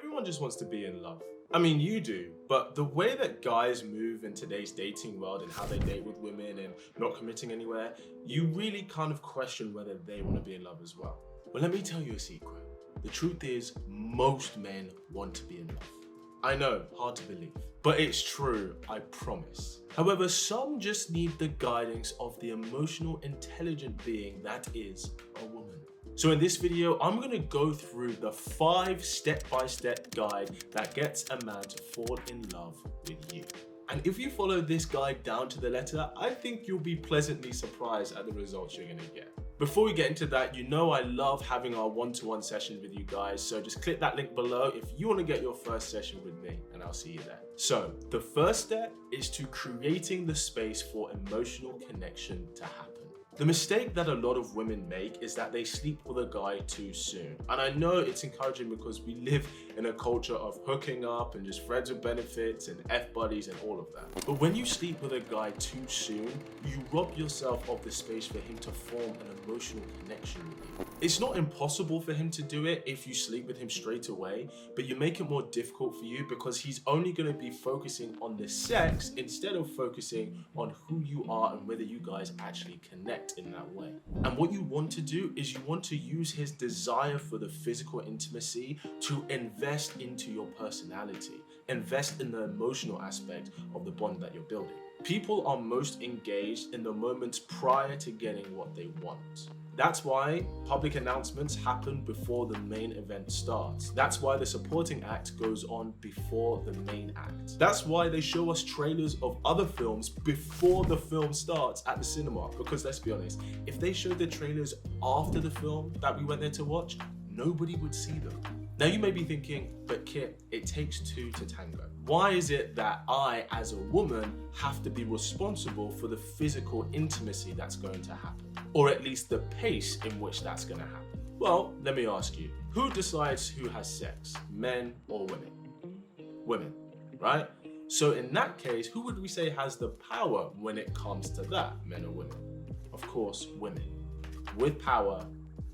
everyone just wants to be in love. I mean, you do, but the way that guys move in today's dating world and how they date with women and not committing anywhere, you really kind of question whether they want to be in love as well. But let me tell you a secret. The truth is, most men want to be in love. I know, hard to believe, but it's true, I promise. However, some just need the guidance of the emotional, intelligent being that is a woman. So in this video, I'm going to go through the 5 step-by-step guide that gets a man to fall in love with you. And if you follow this guide down to the letter, I think you'll be pleasantly surprised at the results you're going to get. Before we get into that, you know I love having our one-to-one session with you guys, so just click that link below if you want to get your first session with me, and I'll see you there. So the first step is to creating the space for emotional connection to happen. The mistake that a lot of women make is that they sleep with a guy too soon. And I know it's encouraging because we live in a culture of hooking up and just friends with benefits and F-buddies and all of that. But when you sleep with a guy too soon, you rob yourself of the space for him to form an emotional connection with you. It's not impossible for him to do it if you sleep with him straight away, but you make it more difficult for you because he's only going to be focusing on the sex instead of focusing on who you are and whether you guys actually connect in that way. And what you want to do is you want to use his desire for the physical intimacy to invest into your personality, invest in the emotional aspect of the bond that you're building. People are most engaged in the moments prior to getting what they want. That's why public announcements happen before the main event starts. That's why the supporting act goes on before the main act. That's why they show us trailers of other films before the film starts at the cinema. Because let's be honest, if they showed the trailers after the film that we went there to watch, nobody would see them. Now you may be thinking, but Kit, it takes 2 to tango. Why is it that I, as a woman, have to be responsible for the physical intimacy that's going to happen? Or at least the pace in which that's going to happen? Well, let me ask you, who decides who has sex, men or women? Women, right? So in that case, who would we say has the power when it comes to that, men or women? Of course, women. With power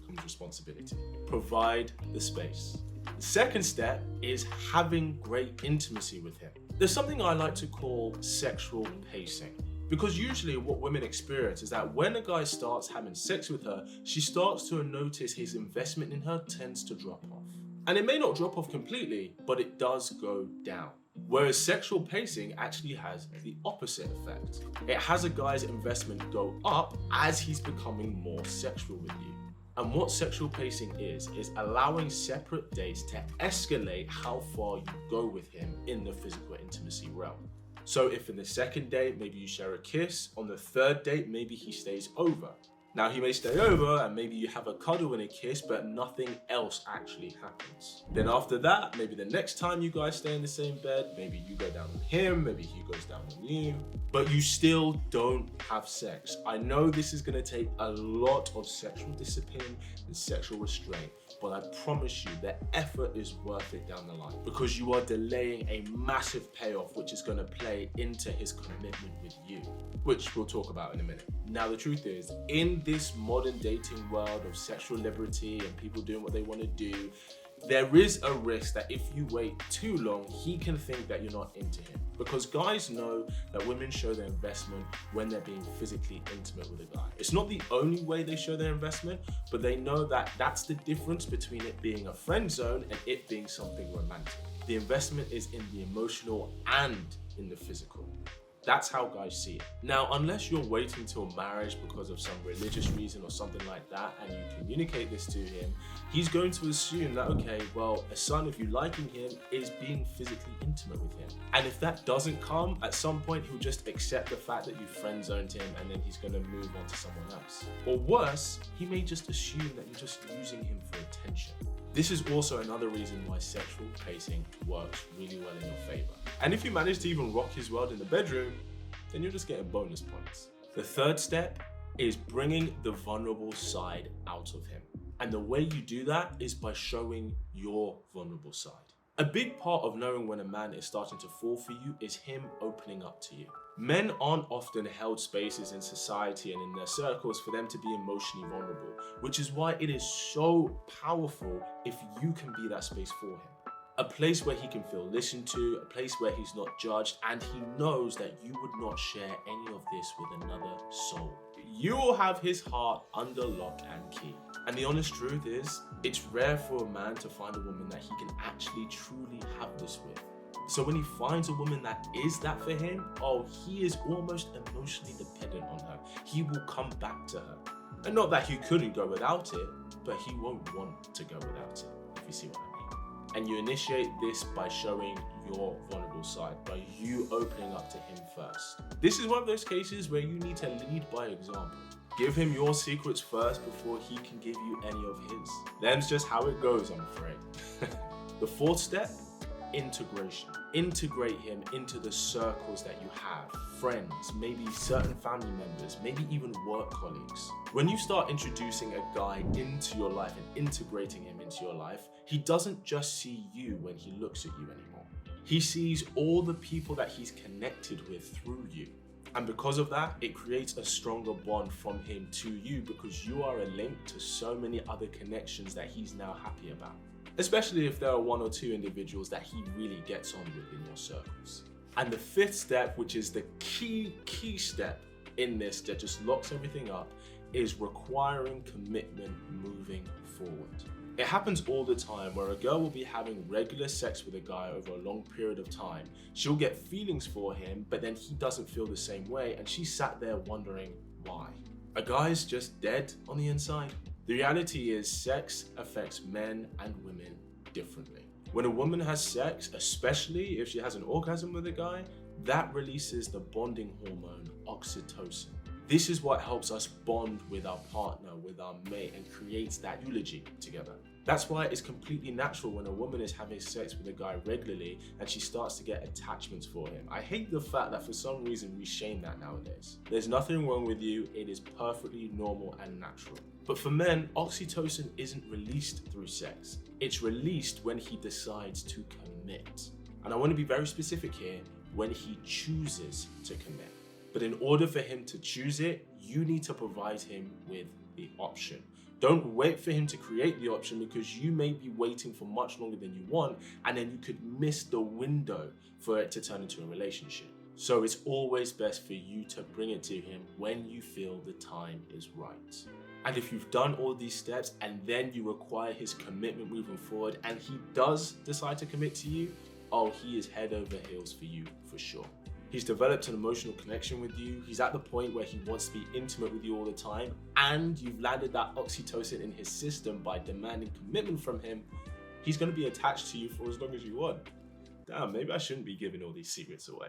comes responsibility. Provide the space. The second step is having great intimacy with him. There's something I like to call sexual pacing. Because usually what women experience is that when a guy starts having sex with her, she starts to notice his investment in her tends to drop off. And it may not drop off completely, but it does go down. Whereas sexual pacing actually has the opposite effect. It has a guy's investment go up as he's becoming more sexual with you. And what sexual pacing is allowing separate dates to escalate how far you go with him in the physical intimacy realm. So if in the second date, maybe you share a kiss, on the third date, maybe he stays over. Now he may stay over and maybe you have a cuddle and a kiss, but nothing else actually happens. Then after that, maybe the next time you guys stay in the same bed, maybe you go down on him, maybe he goes down on you, but you still don't have sex. I know this is gonna take a lot of sexual discipline and sexual restraint, but I promise you the effort is worth it down the line because you are delaying a massive payoff which is gonna play into his commitment with you, which we'll talk about in a minute. Now the truth is, in this modern dating world of sexual liberty and people doing what they want to do, there is a risk that if you wait too long, he can think that you're not into him. Because guys know that women show their investment when they're being physically intimate with a guy. It's not the only way they show their investment, but they know that that's the difference between it being a friend zone and it being something romantic. The investment is in the emotional and in the physical. That's how guys see it. Now, unless you're waiting till marriage because of some religious reason or something like that, and you communicate this to him, he's going to assume that, okay, well, a sign of you liking him is being physically intimate with him. And if that doesn't come, at some point, he'll just accept the fact that you friend zoned him and then he's gonna move on to someone else. Or worse, he may just assume that you're just using him for attention. This is also another reason why sexual pacing works really well in your favor. And if you manage to even rock his world in the bedroom, then you're just getting bonus points. The third step is bringing the vulnerable side out of him. And the way you do that is by showing your vulnerable side. A big part of knowing when a man is starting to fall for you is him opening up to you. Men aren't often held spaces in society and in their circles for them to be emotionally vulnerable, which is why it is so powerful if you can be that space for him. A place where he can feel listened to, a place where he's not judged, and he knows that you would not share any of this with another soul. You will have his heart under lock and key. And the honest truth is, it's rare for a man to find a woman that he can actually truly have this with. So when he finds a woman that is that for him, he is almost emotionally dependent on her. He will come back to her. And not that he couldn't go without it, but he won't want to go without it, if you see what I mean. And you initiate this by showing your vulnerable side, by you opening up to him first. This is one of those cases where you need to lead by example. Give him your secrets first before he can give you any of his. Them's just how it goes, I'm afraid. The fourth step, integration. Integrate him into the circles that you have. Friends, maybe certain family members, maybe even work colleagues. When you start introducing a guy into your life and integrating him into your life, he doesn't just see you when he looks at you anymore. He sees all the people that he's connected with through you. And because of that, it creates a stronger bond from him to you because you are a link to so many other connections that he's now happy about. Especially if there are one or two individuals that he really gets on with in your circles. And the fifth step, which is the key step in this that just locks everything up, is requiring commitment moving forward. It happens all the time where a girl will be having regular sex with a guy over a long period of time. She'll get feelings for him, but then he doesn't feel the same way, and she sat there wondering why. A guy's just dead on the inside. The reality is sex affects men and women differently. When a woman has sex, especially if she has an orgasm with a guy, that releases the bonding hormone oxytocin. This is what helps us bond with our partner, with our mate, and creates that eulogy together. That's why it's completely natural when a woman is having sex with a guy regularly and she starts to get attachments for him. I hate the fact that for some reason we shame that nowadays. There's nothing wrong with you, it is perfectly normal and natural. But for men, oxytocin isn't released through sex. It's released when he decides to commit. And I want to be very specific here, when he chooses to commit. But in order for him to choose it, you need to provide him with the option. Don't wait for him to create the option because you may be waiting for much longer than you want, and then you could miss the window for it to turn into a relationship. So it's always best for you to bring it to him when you feel the time is right. And if you've done all these steps and then you require his commitment moving forward and he does decide to commit to you, he is head over heels for you for sure. He's developed an emotional connection with you. He's at the point where he wants to be intimate with you all the time, and you've landed that oxytocin in his system by demanding commitment from him. He's going to be attached to you for as long as you want. Damn, maybe I shouldn't be giving all these secrets away.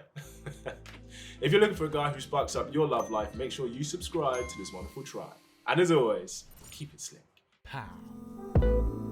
If you're looking for a guy who sparks up your love life, make sure you subscribe to this wonderful tribe. And as always, keep it slick. Pow.